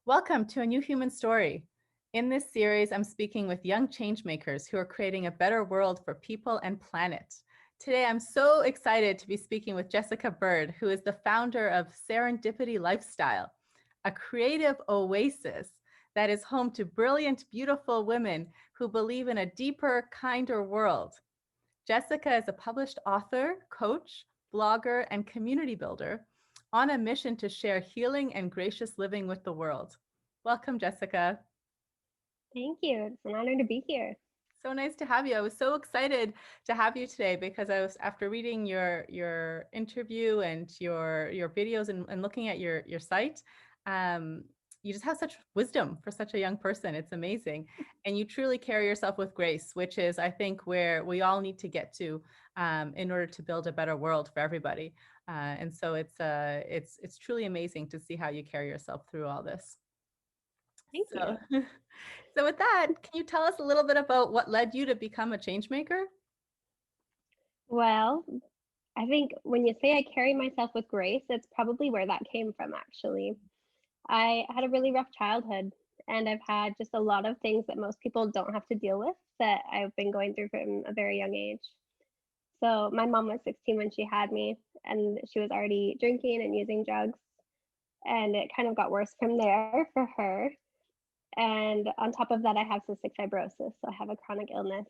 Welcome to A New Human Story. In this series, I'm speaking with young changemakers who are creating a better world for people and planet. Today, I'm so excited to be speaking with Jessica Bird, who is the founder of Serendipity Lifestyle, a creative oasis that is home to brilliant, beautiful women who believe in a deeper, kinder world. Jessica is a published author, coach, blogger, and community builder on a mission to share healing and gracious living with the world. Welcome, Jessica. Thank you. It's an honor to be here. So nice to have you. I was so excited to have you today because I was after reading your interview and your videos and looking at your site. Um, you just have such wisdom for such a young person. It's amazing, and you truly carry yourself with grace, which is, I think, where we all need to get to in order to build a better world for everybody. And so it's truly amazing to see how you carry yourself through all this. Thank So, you. so with that, can you tell us a little bit about what led you to become a change maker? Well, I think when you say I carry myself with grace, it's probably where that came from, actually. I had a really rough childhood, and I've had just a lot of things that most people don't have to deal with that I've been going through from a very young age. So, my mom was 16 when she had me, and she was already drinking and using drugs. And it kind of got worse from there for her. And on top of that, I have cystic fibrosis. So, I have a chronic illness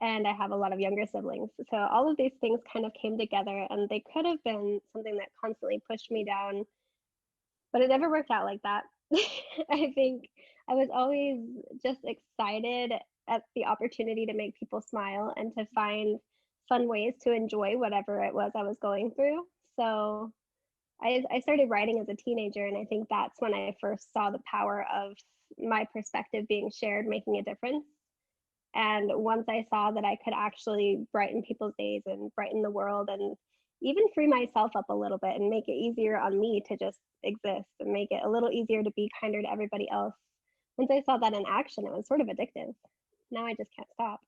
and I have a lot of younger siblings. So all of these things kind of came together and they could have been something that constantly pushed me down, but it never worked out like that. I think I was always just excited at the opportunity to make people smile and to find fun ways to enjoy whatever it was I was going through. So I started writing as a teenager, and I think that's when I first saw the power of my perspective being shared, making a difference. And once I saw that I could actually brighten people's days and brighten the world and even free myself up a little bit and make it easier on me to just exist and make it a little easier to be kinder to everybody else. Once I saw that in action, it was sort of addictive. Now I just can't stop.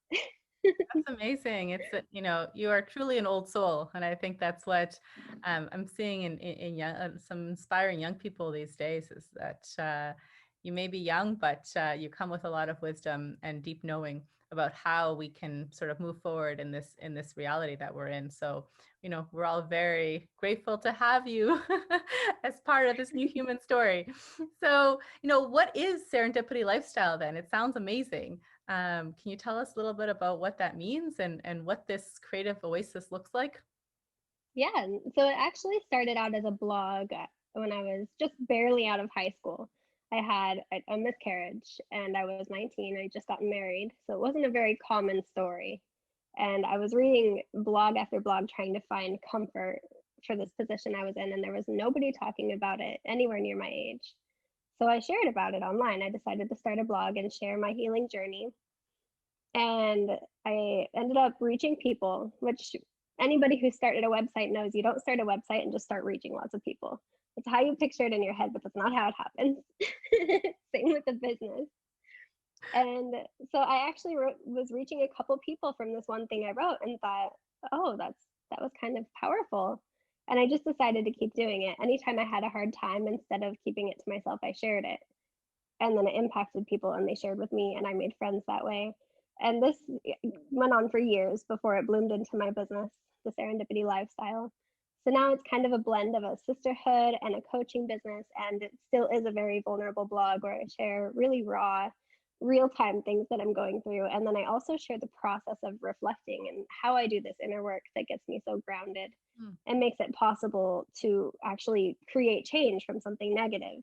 That's amazing. You are truly an old soul. And I think that's what I'm seeing in young, some inspiring young people these days is that you may be young, but you come with a lot of wisdom and deep knowing about how we can sort of move forward in this reality that we're in. So, we're all very grateful to have you as part of this new human story. So, what is serendipity lifestyle then? It sounds amazing. Can you tell us a little bit about what that means and what this creative oasis looks like? Yeah, so it actually started out as a blog when I was just barely out of high school. I had a miscarriage and I was 19. I just got married, so it wasn't a very common story. And I was reading blog after blog trying to find comfort for this position I was in, and there was nobody talking about it anywhere near my age. So I shared about it online. I decided to start a blog and share my healing journey. And I ended up reaching people, which anybody who started a website knows you don't start a website and just start reaching lots of people. It's how you picture it in your head, but that's not how it happens. Same with the business. And so I actually was reaching a couple people from this one thing I wrote and thought, oh, that was kind of powerful. And I just decided to keep doing it. Anytime I had a hard time, instead of keeping it to myself, I shared it. And then it impacted people and they shared with me and I made friends that way. And this went on for years before it bloomed into my business, the Serendipity Lifestyle. So now it's kind of a blend of a sisterhood and a coaching business, and it still is a very vulnerable blog where I share really raw, real time things that I'm going through. And then I also share the process of reflecting and how I do this inner work that gets me so grounded Hmm. and makes it possible to actually create change from something negative.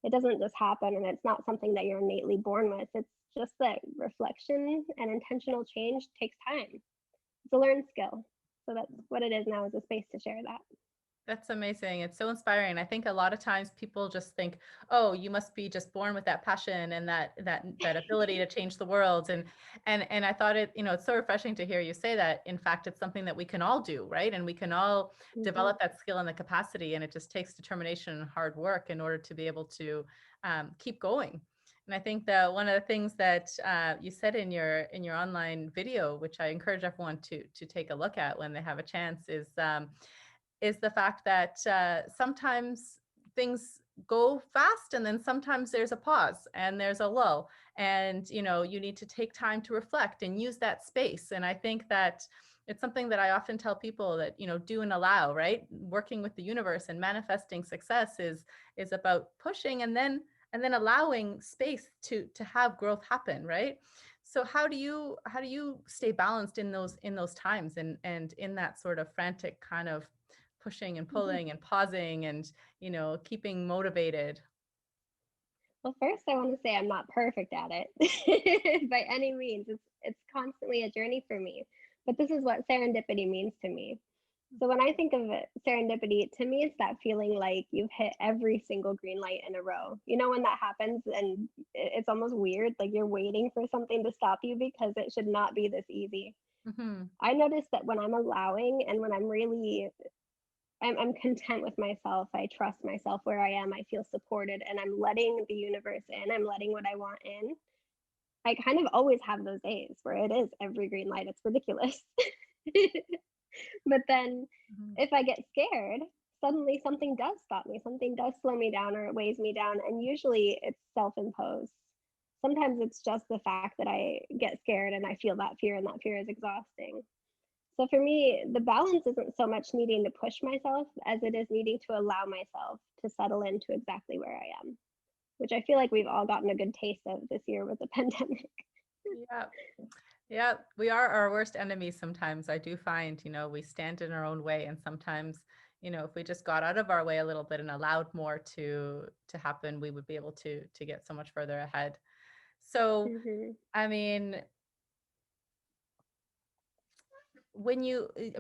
It doesn't just happen, and it's not something that you're innately born with. It's just that reflection and intentional change takes time. It's a learned skill. So that's what it is now, is a space to share that. That's amazing. It's so inspiring. I think a lot of times people just think, "Oh, you must be just born with that passion and that ability to change the world." And I thought it's so refreshing to hear you say that. In fact, it's something that we can all do, right? And we can all Mm-hmm. develop that skill and the capacity. And it just takes determination and hard work in order to be able to keep going. And I think that one of the things that you said in your online video, which I encourage everyone to take a look at when they have a chance, is the fact that sometimes things go fast, and then sometimes there's a pause and there's a lull, and you need to take time to reflect and use that space. And I think that it's something that I often tell people, that do and allow, right? Working with the universe and manifesting success is about pushing, and then allowing space to have growth happen, right? So how do you stay balanced in those times, and in that sort of frantic kind of pushing and Mhm. pulling and pausing, and keeping motivated? Well, first I want to say I'm not perfect at it by any means. It's constantly a journey for me. But this is what serendipity means to me. So when I think of it, serendipity, to me it's that feeling like you've hit every single green light in a row. You know when that happens and it's almost weird, like you're waiting for something to stop you because it should not be this easy. Hmm. I notice that when I'm allowing and when I'm really I'm content with myself. I trust myself where I am. I feel supported and I'm letting the universe in. I'm letting what I want in. I kind of always have those days where it is every green light. It's ridiculous. But then Hmm. if I get scared, suddenly something does stop me. Something does slow me down or it weighs me down. And usually it's self imposed. Sometimes it's just the fact that I get scared and I feel that fear, and that fear is exhausting. So for me, the balance isn't so much needing to push myself as it is needing to allow myself to settle into exactly where I am, which I feel like we've all gotten a good taste of this year with the pandemic. Yeah. Yeah, we are our worst enemies sometimes. I do find, we stand in our own way, and sometimes, if we just got out of our way a little bit and allowed more to happen, we would be able to get so much further ahead. So, Hmm. I mean,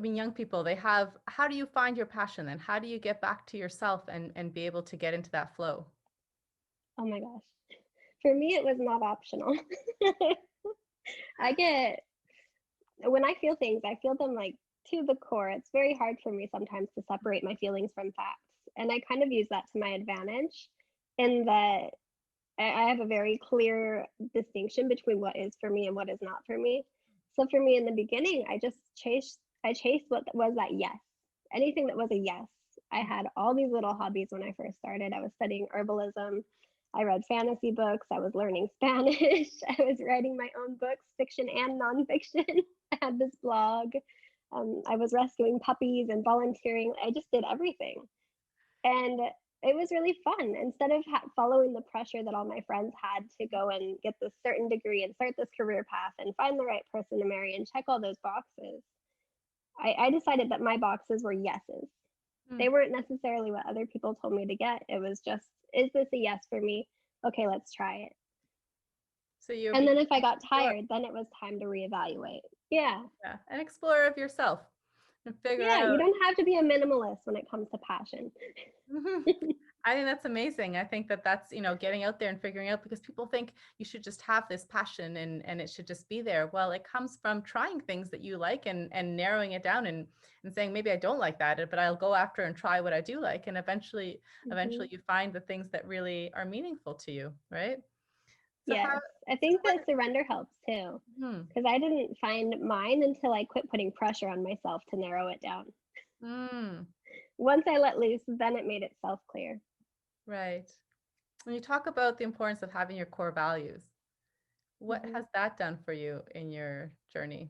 young people, how do you find your passion then? How do you get back to yourself and be able to get into that flow? Oh my gosh. For me, it was not optional. I get, when I feel things, I feel them like to the core. It's very hard for me sometimes to separate my feelings from facts. And I kind of use that to my advantage in that I have a very clear distinction between what is for me and what is not for me. So for me in the beginning, I chased what was that yes. Anything that was a yes. I had all these little hobbies when I first started. I was studying herbalism. I read fantasy books. I was learning Spanish. I was writing my own books, fiction and nonfiction. I had this blog. I was rescuing puppies and volunteering. I just did everything. And it was really fun. Instead of following the pressure that all my friends had to go and get this certain degree and start this career path and find the right person to marry and check all those boxes, I decided that my boxes were yeses. Hmm. They weren't necessarily what other people told me to get. It was just, is this a yes for me? Okay, let's try it. So you're And being then if I an got explorer, tired, then it was time to reevaluate. Yeah. yeah, an explorer of yourself, and figure Yeah. out. You don't have to be a minimalist when it comes to passion. Mhm. I think that's amazing. I think that that's, getting out there and figuring out, because people think you should just have this passion and it should just be there. Well, it comes from trying things that you like, and narrowing it down, and saying, maybe I don't like that, but I'll go after and try what I do like. And eventually Hmm. you find the things that really are meaningful to you, right? So how, Yes. I so think what, that surrender helps too. hmm, Because I didn't find mine until I quit putting pressure on myself to narrow it down. mm, Once I let loose, then it made itself clear. right. When you talk about the importance of having your core values, what Hmm. has that done for you in your journey?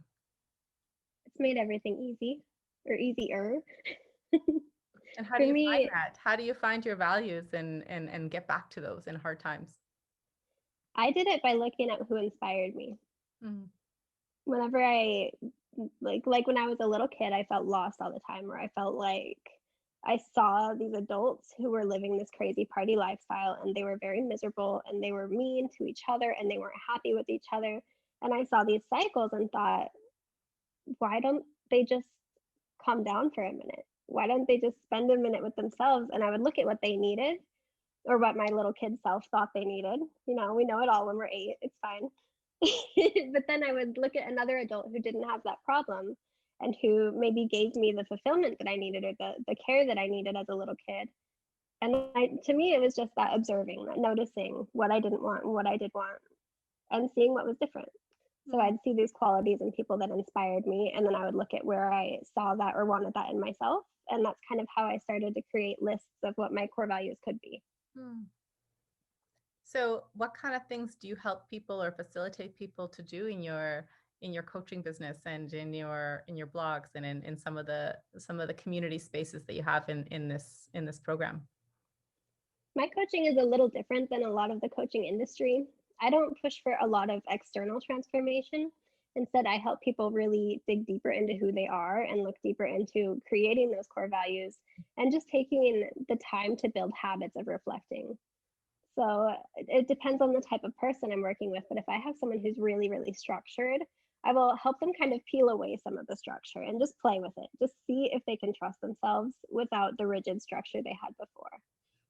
It's made everything easy or easier. And how do For you find me, that? How do you find your values and get back to those in hard times? I did it by looking at who inspired me. Mm, Whenever I like when I was a little kid, I felt lost all the time, or I felt like I saw these adults who were living this crazy party lifestyle and they were very miserable and they were mean to each other and they weren't happy with each other. And I saw these cycles and thought, why don't they just calm down for a minute? Why don't they just spend a minute with themselves? And I would look at what they needed or what my little kid self thought they needed. You know, we know it all when we're 8, it's fine. But then I would look at another adult who didn't have that problem and who maybe gave me the fulfillment that I needed or the care that I needed as a little kid. And to me, it was just that observing, that noticing what I didn't want and what I did want and seeing what was different. So mm. I'd see these qualities in people that inspired me, and then I would look at where I saw that or wanted that in myself. And that's kind of how I started to create lists of what my core values could be. Hmm. So what kind of things do you help people or facilitate people to do in your coaching business and in your blogs and in some of the community spaces that you have in this program? My coaching is a little different than a lot of the coaching industry. I don't push for a lot of external transformation. Instead, I help people really dig deeper into who they are and look deeper into creating those core values and just taking the time to build habits of reflecting. So it depends on the type of person I'm working with. But if I have someone who's really, really structured, I will help them kind of peel away some of the structure and just play with it. Just see if they can trust themselves without the rigid structure they had before.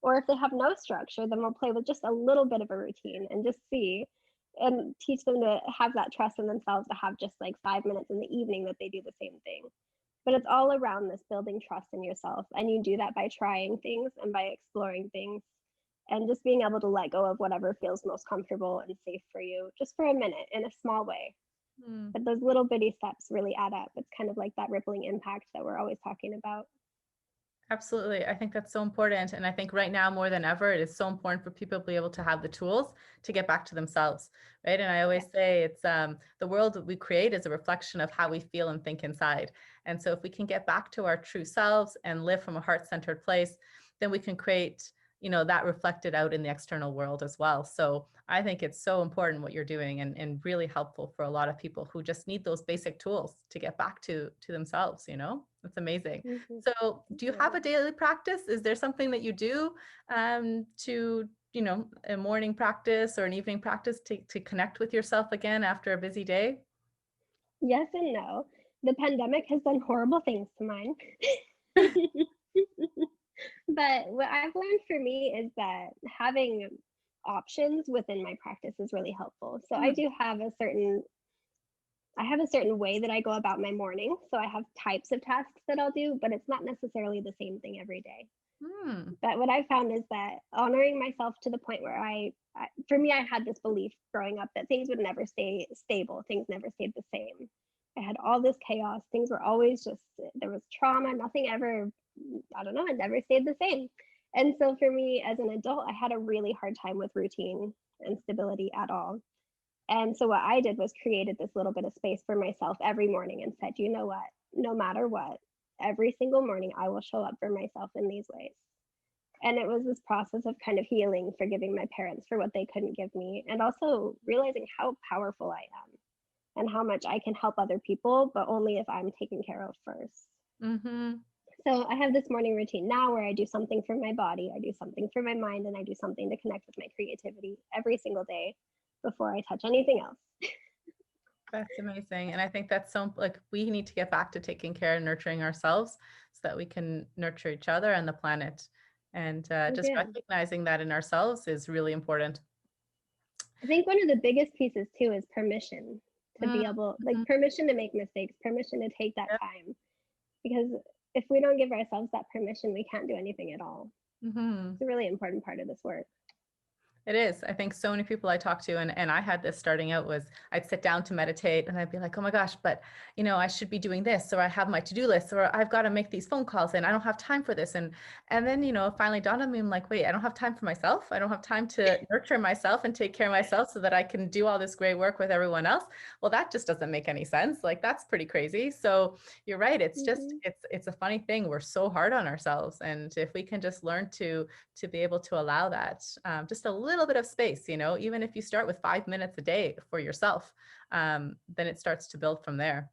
Or if they have no structure, then we'll play with just a little bit of a routine and just see and teach them to have that trust in themselves to have just like 5 minutes in the evening that they do the same thing. But it's all around this building trust in yourself. And you do that by trying things and by exploring things and just being able to let go of whatever feels most comfortable and safe for you just for a minute in a small way. Hmm. But those little bitty steps really add up. It's kind of like that rippling impact that we're always talking about. Absolutely. I think that's so important. And I think right now more than ever, it is so important for people to be able to have the tools to get back to themselves. Right. And I Yeah. always say it's the world that we create is a reflection of how we feel and think inside. And so if we can get back to our true selves and live from a heart-centered place, then we can create, you know, that reflected out in the external world as well. So I think it's so important what you're doing and really helpful for a lot of people who just need those basic tools to get back to themselves, you know? It's amazing. Mm-hmm. So, do you have Yeah. a daily practice? Is there something that you do to, you know, a morning practice or an evening practice to connect with yourself again after a busy day? Yes and no. The pandemic has done horrible things to mine. But what I've learned for me is that having options within my practice is really helpful. So Hmm. I have a certain way that I go about my morning. So I have types of tasks that I'll do, but it's not necessarily the same thing every day. Hmm. But what I found is that honoring myself to the point where for me, I had this belief growing up that things would never stay stable, things never stayed the same. I had all this chaos, things were always just, there was trauma, nothing ever, I don't know, it never stayed the same. And so for me as an adult, I had a really hard time with routine and stability at all. And so what I did was created this little bit of space for myself every morning and said, you know what, no matter what, every single morning I will show up for myself in these ways. And it was this process of kind of healing, forgiving my parents for what they couldn't give me, and also realizing how powerful I am and how much I can help other people, but only if I'm taken care of first. Mm-hmm. So I have this morning routine now where I do something for my body, I do something for my mind, and I do something to connect with my creativity every single day before I touch anything else. That's amazing. And I think that's so like we need to get back to taking care and nurturing ourselves so that we can nurture each other and the planet. And just Yeah. recognizing that in ourselves is really important. I think one of the biggest pieces too is permission to be able, like, Mm-hmm. permission to make mistakes, permission to take that time. Because if we don't give ourselves that permission, we can't do anything at all. Mm-hmm. It's a really important part of this work. It is. I think so many people I talk to, and I had this starting out was I'd sit down to meditate and I'd be like, oh my gosh, but you know, I should be doing this, or I have my to-do list, or I've got to make these phone calls and I don't have time for this. And then, you know, it finally dawned on me, I'm like, wait, I don't have time for myself. I don't have time to nurture myself and take care of myself so that I can do all this great work with everyone else. Well, that just doesn't make any sense. Like that's pretty crazy. So you're right. It's just Mm-hmm. it's a funny thing. We're so hard on ourselves. And if we can just learn to be able to allow that just a little bit of space, you know, even if you start with 5 minutes a day for yourself, then it starts to build from there.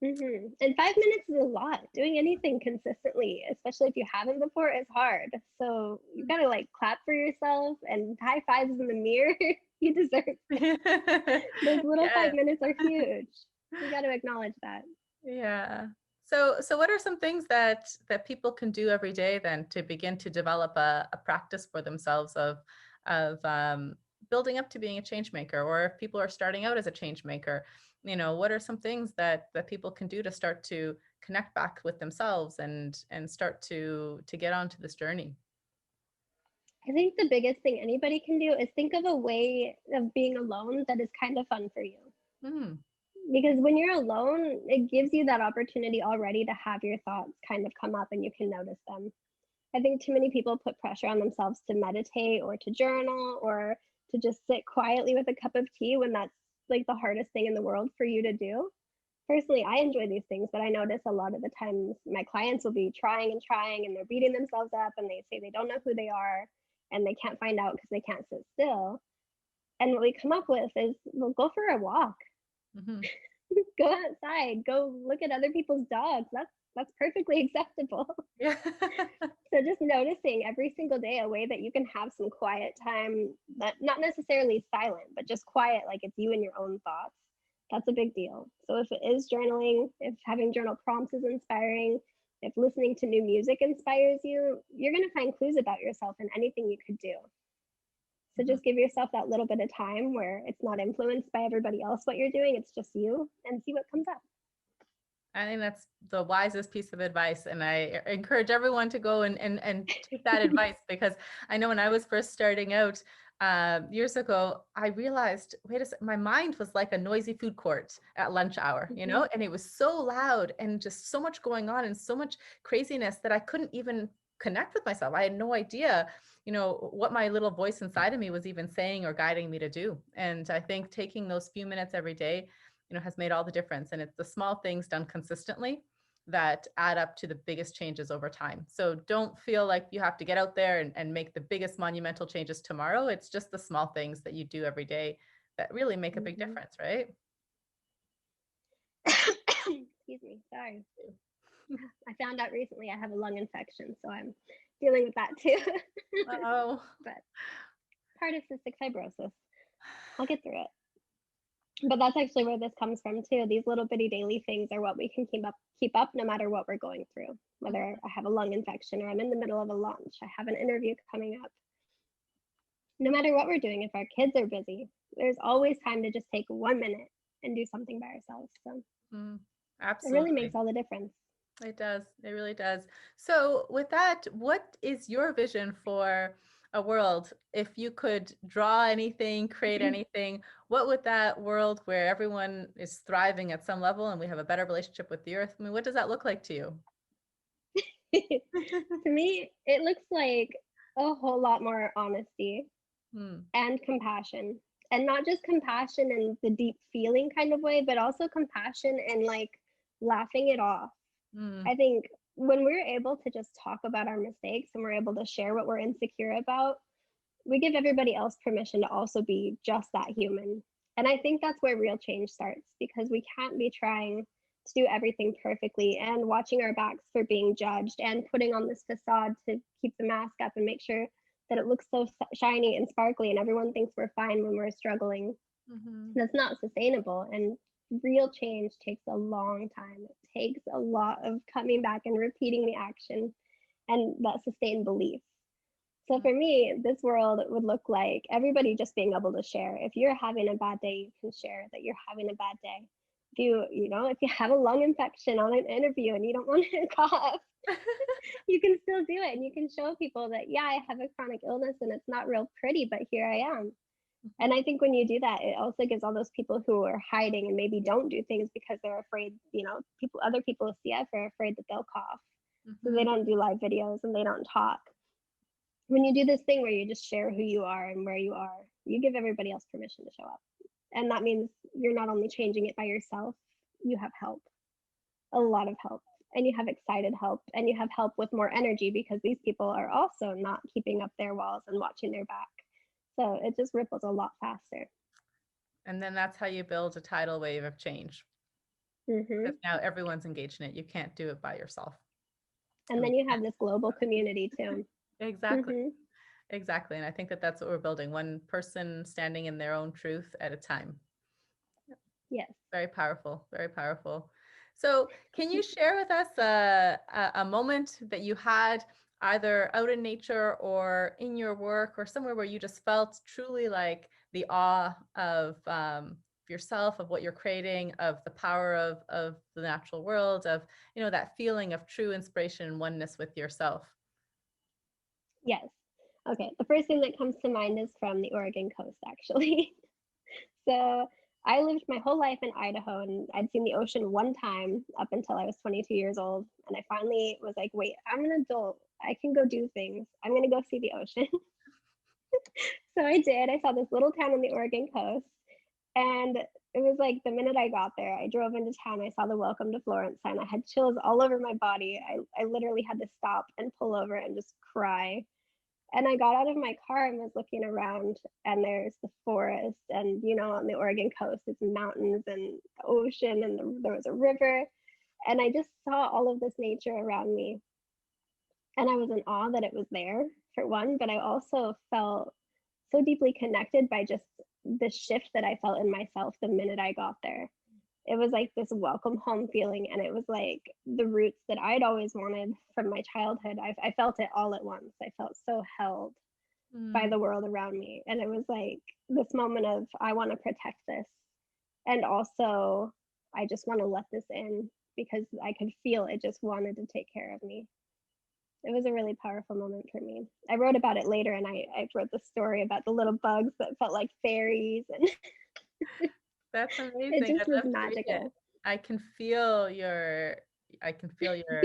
Mm-hmm. And 5 minutes is a lot. Doing anything consistently, especially if you haven't before, is hard. So you gotta like clap for yourself and high fives in the mirror. You deserve those little five Yes. minutes are huge. You got to acknowledge that. Yeah. So what are some things that people can do every day then to begin to develop a practice for themselves of building up to being a change maker, or if people are starting out as a change maker, you know, what are some things that people can do to start to connect back with themselves and start to get onto this journey? I think the biggest thing anybody can do is think of a way of being alone that is kind of fun for you. Mm, Because when you're alone, it gives you that opportunity already to have your thoughts kind of come up and you can notice them. I think too many people put pressure on themselves to meditate or to journal or to just sit quietly with a cup of tea when that's like the hardest thing in the world for you to do. Personally, I enjoy these things, but I notice a lot of the times my clients will be trying and trying and they're beating themselves up and they say they don't know who they are and they can't find out because they can't sit still. And what we come up with is, well, go for a walk, Hmm. go outside, go look at other people's dogs. That's perfectly acceptable. Yeah. So just noticing every single day a way that you can have some quiet time, that not necessarily silent, but just quiet, like it's you and your own thoughts. That's a big deal. So if it is journaling, if having journal prompts is inspiring, if listening to new music inspires you, you're going to find clues about yourself in anything you could do. So Mhm. just give yourself that little bit of time where it's not influenced by everybody else what you're doing, it's just you, and see what comes up. I think that's the wisest piece of advice. And I encourage everyone to go and take that advice, because I know when I was first starting out years ago, I realized, wait a second, my mind was like a noisy food court at lunch hour, Mm-hmm. and it was so loud and just so much going on and so much craziness that I couldn't even connect with myself. I had no idea, what my little voice inside of me was even saying or guiding me to do. And I think taking those few minutes every day, has made all the difference. And it's the small things done consistently that add up to the biggest changes over time. So don't feel like you have to get out there and make the biggest monumental changes tomorrow. It's just the small things that you do every day that really make a big Mm-hmm. difference, right? Excuse me, sorry. I found out recently I have a lung infection, so I'm dealing with that too. Oh, But part of cystic fibrosis. I'll get through it. But that's actually where this comes from too. These little bitty daily things are what we can keep up no matter what we're going through. Whether I have a lung infection or I'm in the middle of a launch, I have an interview coming up. No matter what we're doing, if our kids are busy, there's always time to just take 1 minute and do something by ourselves. So it really absolutely. makes all the difference. It does. It really does. So, with that, what is your vision for a world? If you could draw anything, create anything, what would that world where everyone is thriving at some level and we have a better relationship with the earth? I mean, what does that look like to you? To me, it looks like a whole lot more honesty Hmm. and compassion. And not just compassion in the deep feeling kind of way, but also compassion and like laughing it off. Hmm. I think when we're able to just talk about our mistakes and we're able to share what we're insecure about, we give everybody else permission to also be just that human. And I think that's where real change starts, because we can't be trying to do everything perfectly and watching our backs for being judged and putting on this facade to keep the mask up and make sure that it looks so shiny and sparkly and everyone thinks we're fine when we're struggling. Hmm. That's not sustainable. And real change takes a long time. It takes a lot of coming back and repeating the action and that sustained belief. So for me, this world would look like everybody just being able to share. If you're having a bad day, you can share that you're having a bad day. If you have a lung infection on an interview and you don't want to cough, you can still do it and you can show people that, yeah, I have a chronic illness and it's not real pretty, but here I am. And I think when you do that, it also gives all those people who are hiding and maybe don't do things because they're afraid, other people with CF are afraid that they'll cough. So they Hmm. don't do live videos and they don't talk. When you do this thing where you just share who you are and where you are, you give everybody else permission to show up. And that means you're not only changing it by yourself, you have help, a lot of help. And you have excited help and you have help with more energy because these people are also not keeping up their walls and watching their back. So it just ripples a lot faster. And then that's how you build a tidal wave of change, Hmm. because now everyone's engaged in it. You can't do it by yourself. And And then you have this global community too. exactly. Hmm. Exactly. And I think that that's what we're building, one person standing in their own truth at a time. Yes. Very powerful. Very powerful. So, can you share with us a moment that you had either out in nature or in your work or somewhere where you just felt truly like the awe of yourself, of what you're creating, of the power of the natural world, of, that feeling of true inspiration and oneness with yourself? Yes. Okay. The first thing that comes to mind is from the Oregon coast, actually. So I lived my whole life in Idaho and I'd seen the ocean one time up until I was 22 years old. And I finally was like, wait, I'm an adult. I can go do things. I'm going to go see the ocean. So I did. I saw this little town on the Oregon coast. And it was like the minute I got there, I drove into town. I saw the Welcome to Florence sign. I had chills all over my body. I literally had to stop and pull over and just cry. And I got out of my car and was looking around, and there's the forest. And, on the Oregon coast, it's mountains and the ocean, and there was a river. And I just saw all of this nature around me. And I was in awe that it was there, for one, but I also felt so deeply connected by just the shift that I felt in myself the minute I got there. It was like this welcome home feeling, and it was like the roots that I'd always wanted from my childhood. I felt it all at once. I felt so held by Mm, the world around me, and it was like this moment of, I want to protect this, and also I just want to let this in, because I could feel it just wanted to take care of me. It was a really powerful moment for me. I wrote about it later, and I wrote the story about the little bugs that felt like fairies, and that's it amazing. just I'd was love to read it. magical. I can feel your I can feel your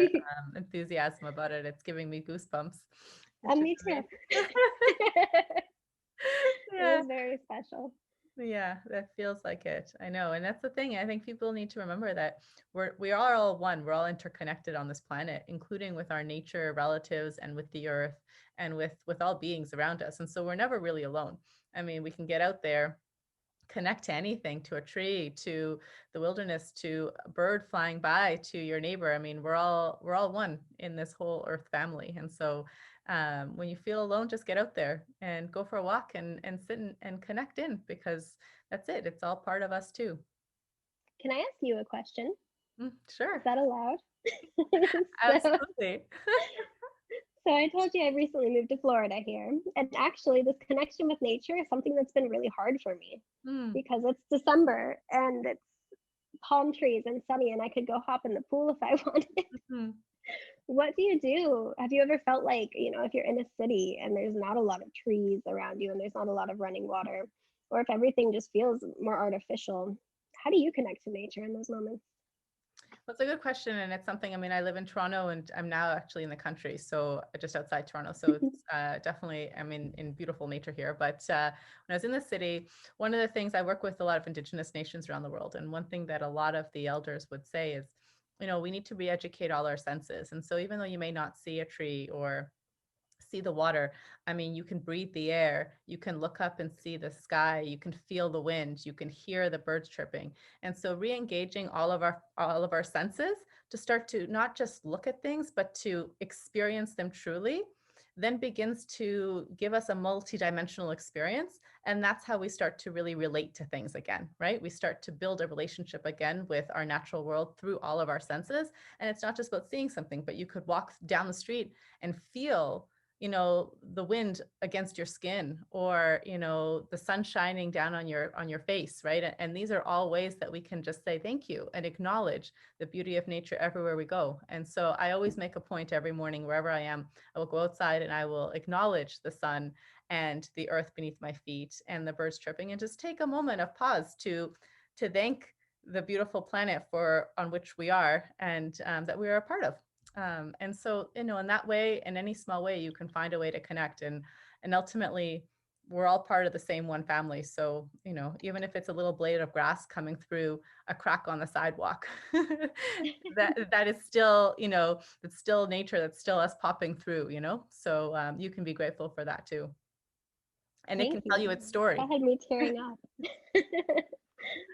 enthusiasm about it. It's giving me goosebumps, which is Me too. amazing. It Yeah. was very special. Yeah, that feels like it. I know. And that's the thing. I think people need to remember that we are all one. We're all interconnected on this planet, including with our nature relatives and with the earth and with all beings around us. And so we're never really alone. I mean, we can get out there, connect to anything, to a tree, to the wilderness, to a bird flying by, to your neighbor. I mean, we're all one in this whole earth family. And so when you feel alone, just get out there and go for a walk and sit and connect in, because that's it. It's all part of us too. Can I ask you a question? Is Sure. that allowed? so, Absolutely. so I told you I recently moved to Florida here, and actually, this connection with nature is something that's been really hard for me, Mm, because it's December and it's palm trees and sunny, and I could go hop in the pool if I wanted. mhm. What do you do? Have you ever felt like, if you're in a city and there's not a lot of trees around you and there's not a lot of running water, or if everything just feels more artificial, how do you connect to nature in those moments? That's a good question, and it's something. I mean, I live in Toronto, and I'm now actually in the country, so just outside Toronto. So it's definitely I'm in beautiful nature here. But when I was in the city, one of the things I work with a lot of Indigenous nations around the world, and one thing that a lot of the elders would say is, we need to re-educate all our senses. And so even though you may not see a tree or see the water, I mean, you can breathe the air, you can look up and see the sky, you can feel the wind, you can hear the birds chirping. And so re-engaging all of our senses to start to not just look at things but to experience them truly, then begins to give us a multidimensional experience. And that's how we start to really relate to things again, right? We start to build a relationship again with our natural world through all of our senses. And it's not just about seeing something, but you could walk down the street and feel the wind against your skin, or the sun shining down on your face, right? And these are all ways that we can just say thank you and acknowledge the beauty of nature everywhere we go. And so I always make a point every morning, wherever I am, I will go outside and I will acknowledge the sun and the earth beneath my feet and the birds chirping, and just take a moment of pause to thank the beautiful planet for on which we are, and that we are a part of. And so, in that way, in any small way, you can find a way to connect, and ultimately, we're all part of the same one family. So, even if it's a little blade of grass coming through a crack on the sidewalk, that is still, it's still nature. That's still us popping through. So you can be grateful for that too, and it Thank can tell you you. its story. That had me tearing up.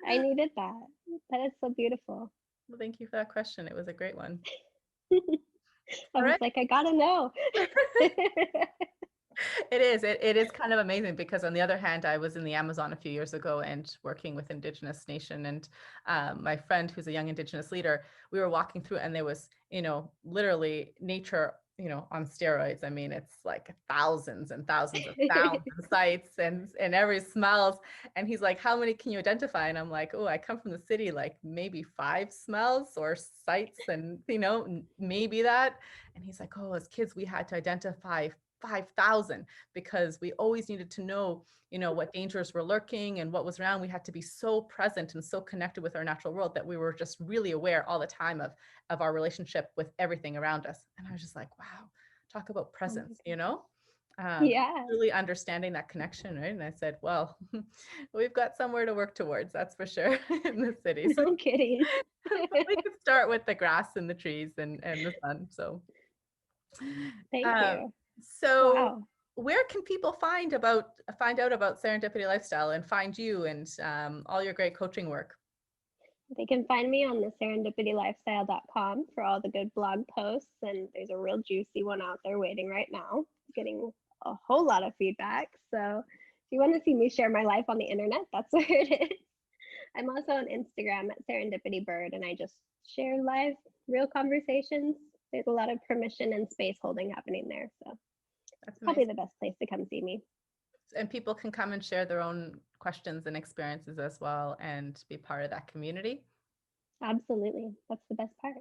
I needed that. That is so beautiful. Well, thank you for that question. It was a great one. I All was right. like, I gotta know. It is. It is kind of amazing, because on the other hand, I was in the Amazon a few years ago and working with Indigenous nation, and my friend who's a young Indigenous leader, we were walking through, and there was, literally nature, on steroids. I mean, it's like thousands and thousands of sounds and sights, and every smells. And he's like, how many can you identify? And I'm like, oh, I come from the city, like maybe 5 smells or sights, and maybe that. And he's like, oh, as kids, we had to identify 5,000, because we always needed to know, what dangers were lurking and what was around. We had to be so present and so connected with our natural world that we were just really aware all the time of our relationship with everything around us. And I was just like, wow, talk about Oh my presence, goodness. um, Yeah, really understanding that connection, right? And I said, well, we've got somewhere to work towards, that's for sure, in the cities. no kidding. But we could start with the grass and the trees and the sun. So, Thank um, you. so Wow. where can people find out about Serendipity Lifestyle and find you and all your great coaching work? They can find me on the serendipitylifestyle.com for all the good blog posts. And there's a real juicy one out there waiting right now, getting a whole lot of feedback. So if you want to see me share my life on the internet, that's where it is. I'm also on Instagram at serendipitybird, and I just share live, real conversations. There's a lot of permission and space holding happening there. So That's probably amazing. the best place to come see me. And people can come and share their own questions and experiences as well and be part of that community. Absolutely. That's the best part.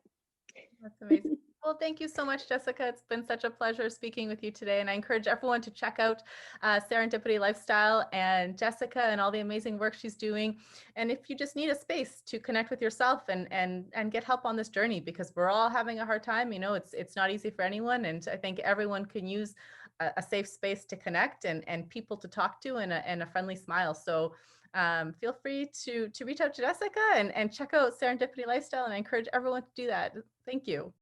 That's amazing. Well, thank you so much, Jessica. It's been such a pleasure speaking with you today. And I encourage everyone to check out Serendipity Lifestyle and Jessica and all the amazing work she's doing. And if you just need a space to connect with yourself and get help on this journey, because we're all having a hard time, it's not easy for anyone. And I think everyone can use a safe space to connect and people to talk to and a friendly smile. So feel free to reach out to Jessica and check out Serendipity Lifestyle. And I encourage everyone to do that. Thank you.